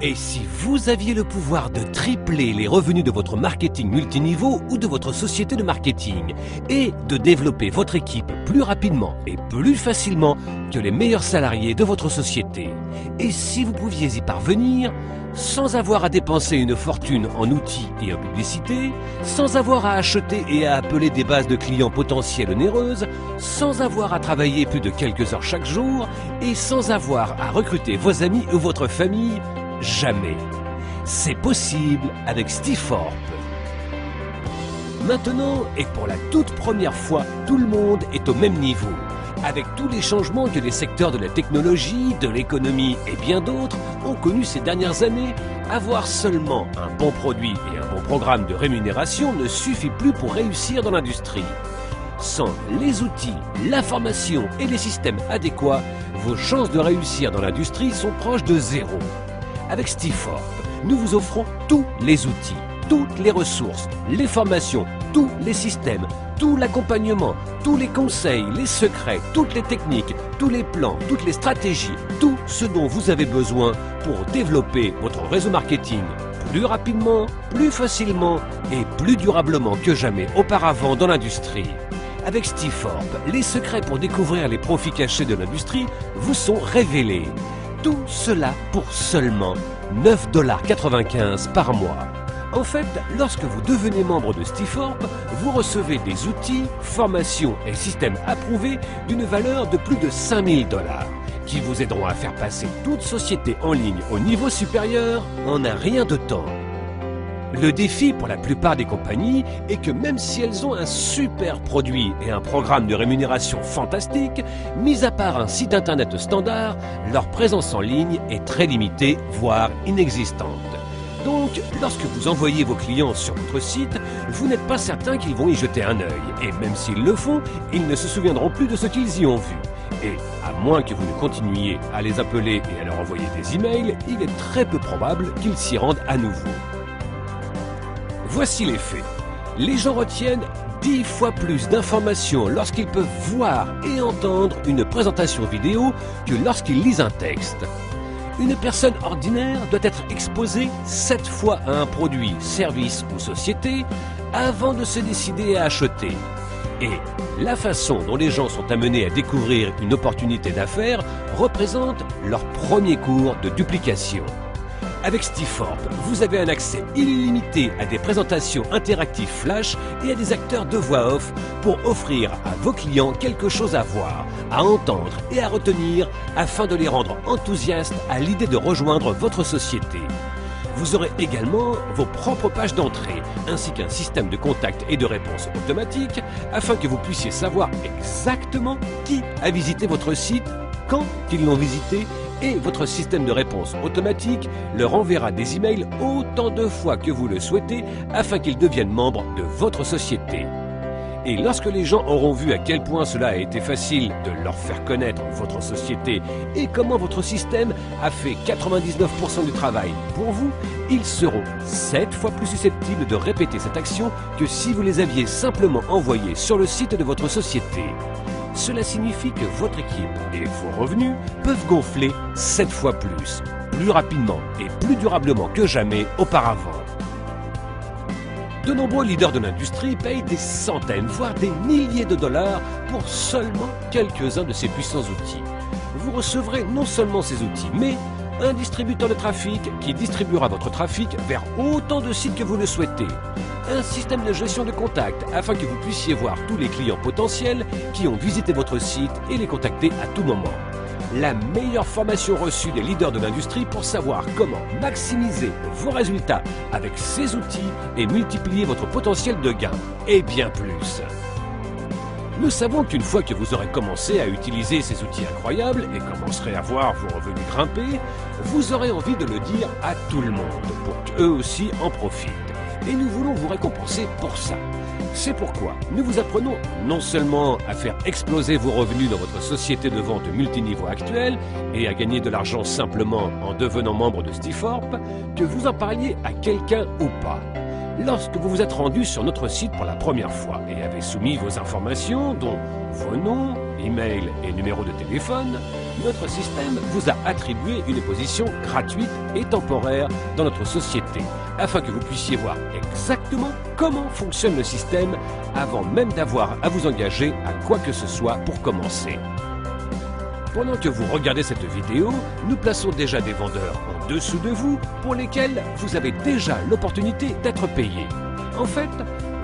Et si vous aviez le pouvoir de tripler les revenus de votre marketing multiniveau ou de votre société de marketing et de développer votre équipe plus rapidement et plus facilement que les meilleurs salariés de votre société, et si vous pouviez y parvenir sans avoir à dépenser une fortune en outils et en publicité, sans avoir à acheter et à appeler des bases de clients potentiels onéreuses, sans avoir à travailler plus de quelques heures chaque jour et sans avoir à recruter vos amis ou votre famille, jamais. C'est possible avec Stiforp. Maintenant, et pour la toute première fois, tout le monde est au même niveau. Avec tous les changements que les secteurs de la technologie, de l'économie et bien d'autres ont connus ces dernières années, avoir seulement un bon produit et un bon programme de rémunération ne suffit plus pour réussir dans l'industrie. Sans les outils, la formation et les systèmes adéquats, vos chances de réussir dans l'industrie sont proches de zéro. Avec Stiforp, nous vous offrons tous les outils, toutes les ressources, les formations, tous les systèmes, tout l'accompagnement, tous les conseils, les secrets, toutes les techniques, tous les plans, toutes les stratégies, tout ce dont vous avez besoin pour développer votre réseau marketing plus rapidement, plus facilement et plus durablement que jamais auparavant dans l'industrie. Avec Stiforp, les secrets pour découvrir les profits cachés de l'industrie vous sont révélés. Tout cela pour seulement 9,95 $ par mois. En fait, lorsque vous devenez membre de Stiforp, vous recevez des outils, formations et systèmes approuvés d'une valeur de plus de 5 000 $ qui vous aideront à faire passer toute société en ligne au niveau supérieur en un rien de temps. Le défi pour la plupart des compagnies est que même si elles ont un super produit et un programme de rémunération fantastique, mis à part un site internet standard, leur présence en ligne est très limitée, voire inexistante. Donc, lorsque vous envoyez vos clients sur votre site, vous n'êtes pas certain qu'ils vont y jeter un œil. Et même s'ils le font, ils ne se souviendront plus de ce qu'ils y ont vu. Et à moins que vous ne continuiez à les appeler et à leur envoyer des emails, il est très peu probable qu'ils s'y rendent à nouveau. Voici les faits. Les gens retiennent 10 fois plus d'informations lorsqu'ils peuvent voir et entendre une présentation vidéo que lorsqu'ils lisent un texte. Une personne ordinaire doit être exposée 7 fois à un produit, service ou société avant de se décider à acheter. Et la façon dont les gens sont amenés à découvrir une opportunité d'affaires représente leur premier cours de duplication. Avec Stiforp, vous avez un accès illimité à des présentations interactives flash et à des acteurs de voix off pour offrir à vos clients quelque chose à voir, à entendre et à retenir afin de les rendre enthousiastes à l'idée de rejoindre votre société. Vous aurez également vos propres pages d'entrée, ainsi qu'un système de contact et de réponse automatique afin que vous puissiez savoir exactement qui a visité votre site, quand ils l'ont visité, et votre système de réponse automatique leur enverra des emails autant de fois que vous le souhaitez afin qu'ils deviennent membres de votre société. Et lorsque les gens auront vu à quel point cela a été facile de leur faire connaître votre société et comment votre système a fait 99% du travail pour vous, ils seront 7 fois plus susceptibles de répéter cette action que si vous les aviez simplement envoyés sur le site de votre société. Cela signifie que votre équipe et vos revenus peuvent gonfler 7 fois plus rapidement et plus durablement que jamais auparavant. De nombreux leaders de l'industrie payent des centaines, voire des milliers de dollars pour seulement quelques-uns de ces puissants outils. Vous recevrez non seulement ces outils, mais un distributeur de trafic qui distribuera votre trafic vers autant de sites que vous le souhaitez. Un système de gestion de contacts afin que vous puissiez voir tous les clients potentiels qui ont visité votre site et les contacter à tout moment. La meilleure formation reçue des leaders de l'industrie pour savoir comment maximiser vos résultats avec ces outils et multiplier votre potentiel de gain, et bien plus. Nous savons qu'une fois que vous aurez commencé à utiliser ces outils incroyables et commencerez à voir vos revenus grimper, vous aurez envie de le dire à tout le monde pour qu'eux aussi en profitent. Et nous voulons vous récompenser pour ça. C'est pourquoi nous vous apprenons non seulement à faire exploser vos revenus dans votre société de vente multiniveau actuelle et à gagner de l'argent simplement en devenant membre de Stiforp, que vous en parliez à quelqu'un ou pas. Lorsque vous vous êtes rendu sur notre site pour la première fois et avez soumis vos informations, dont vos noms, email et numéro de téléphone, notre système vous a attribué une position gratuite et temporaire dans notre société, afin que vous puissiez voir exactement comment fonctionne le système avant même d'avoir à vous engager à quoi que ce soit pour commencer. Pendant que vous regardez cette vidéo, nous plaçons déjà des vendeurs en dessous de vous pour lesquels vous avez déjà l'opportunité d'être payé. En fait,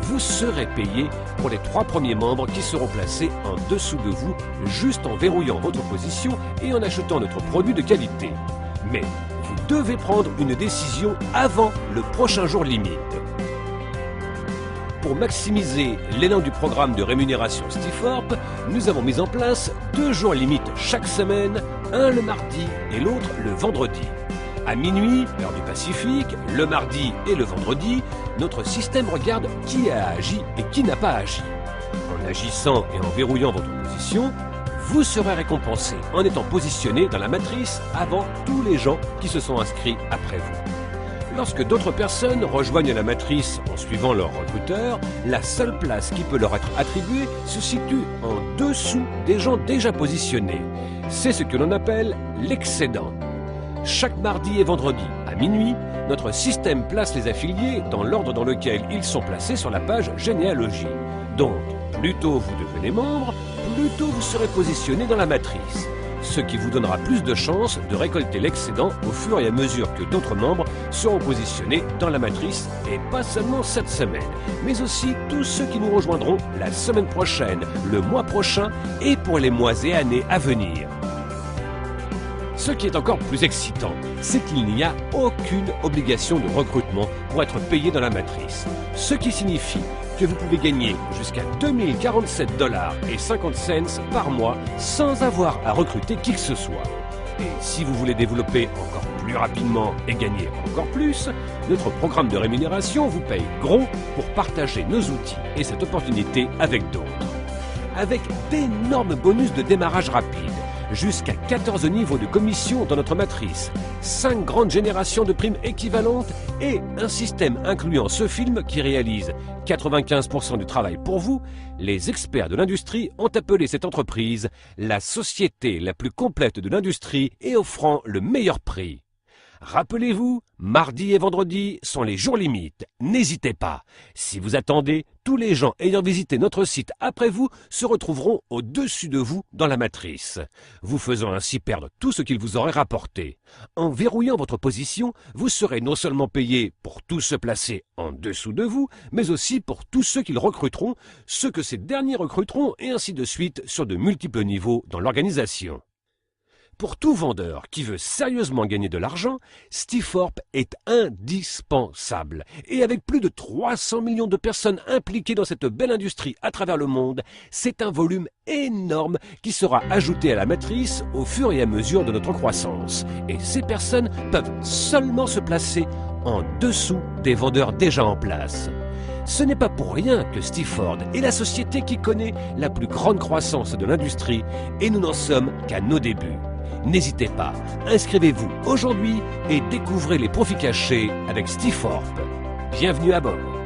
vous serez payé pour les 3 premiers membres qui seront placés en dessous de vous juste en verrouillant votre position et en achetant notre produit de qualité. Mais vous devez prendre une décision avant le prochain jour limite. Pour maximiser l'élan du programme de rémunération Stiforp, nous avons mis en place 2 jours limites chaque semaine, un le mardi et l'autre le vendredi. À minuit, heure du Pacifique, le mardi et le vendredi, notre système regarde qui a agi et qui n'a pas agi. En agissant et en verrouillant votre position, vous serez récompensé en étant positionné dans la matrice avant tous les gens qui se sont inscrits après vous. Lorsque d'autres personnes rejoignent la matrice en suivant leur recruteur, la seule place qui peut leur être attribuée se situe en dessous des gens déjà positionnés. C'est ce que l'on appelle l'excédent. Chaque mardi et vendredi, à minuit, notre système place les affiliés dans l'ordre dans lequel ils sont placés sur la page généalogie. Donc, plus tôt vous devenez membre, plus tôt vous serez positionné dans la matrice, ce qui vous donnera plus de chances de récolter l'excédent au fur et à mesure que d'autres membres seront positionnés dans la matrice, et pas seulement cette semaine, mais aussi tous ceux qui nous rejoindront la semaine prochaine, le mois prochain et pour les mois et années à venir. Ce qui est encore plus excitant, c'est qu'il n'y a aucune obligation de recrutement pour être payé dans la matrice. Ce qui signifie que vous pouvez gagner jusqu'à 2047,50 $ par mois sans avoir à recruter qui que ce soit. Et si vous voulez développer encore plus rapidement et gagner encore plus, notre programme de rémunération vous paye gros pour partager nos outils et cette opportunité avec d'autres. Avec d'énormes bonus de démarrage rapide, jusqu'à 14 niveaux de commission dans notre matrice, 5 grandes générations de primes équivalentes et un système incluant ce film qui réalise 95% du travail pour vous, les experts de l'industrie ont appelé cette entreprise la société la plus complète de l'industrie et offrant le meilleur prix. Rappelez-vous, mardi et vendredi sont les jours limites. N'hésitez pas. Si vous attendez, tous les gens ayant visité notre site après vous se retrouveront au-dessus de vous dans la matrice, vous faisant ainsi perdre tout ce qu'ils vous auraient rapporté. En verrouillant votre position, vous serez non seulement payé pour tous ceux placés en dessous de vous, mais aussi pour tous ceux qu'ils recruteront, ceux que ces derniers recruteront et ainsi de suite sur de multiples niveaux dans l'organisation. Pour tout vendeur qui veut sérieusement gagner de l'argent, Stiforp est indispensable. Et avec plus de 300 millions de personnes impliquées dans cette belle industrie à travers le monde, c'est un volume énorme qui sera ajouté à la matrice au fur et à mesure de notre croissance. Et ces personnes peuvent seulement se placer en dessous des vendeurs déjà en place. Ce n'est pas pour rien que Stiforp est la société qui connaît la plus grande croissance de l'industrie et nous n'en sommes qu'à nos débuts. N'hésitez pas, inscrivez-vous aujourd'hui et découvrez les profits cachés avec Stiforp. Bienvenue à bord.